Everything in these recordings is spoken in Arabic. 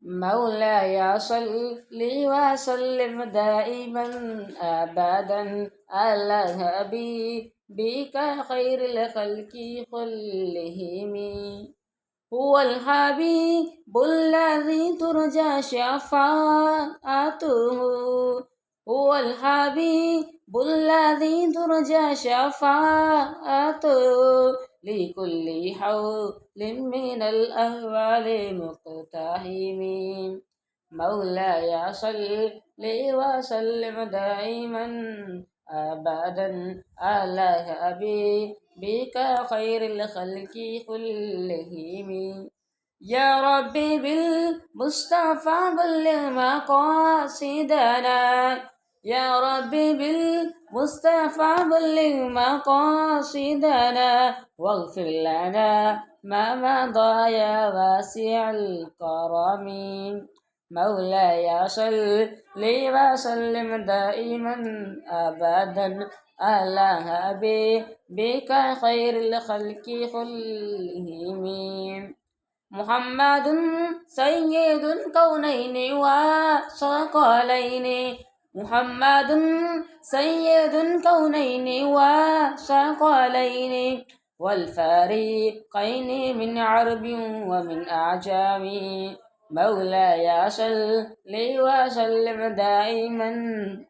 مولاي صل وسلم دائما أبدا على حبيبك خير الخلق كلهم. هو الحبيب الذي ترجى شفاعته، هو الحبيب الذي ترجى شفاعته لكل حول من الأهوال مقتحم. مولاي صل وسلم دائما أبدا على حبيبك خير الخلق كلهم. يا ربي بالمصطفى بلغ مقاصدنا، يا ربي بالمصطفى بلغ مقاصدنا، واغفر لنا ما مضى يا واسع الكرم. مولاي صل وسلم دائما أبدا على حبيبك خير الخلق كلهم. محمد سيد الكونين وثقلين، محمد سيد الكونين وثقلين والفريقين من عرب ومن أعجام. مولاي صل وسلم دائما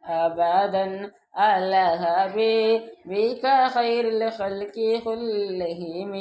أبدا على حبيبك خير الخلق كلهم.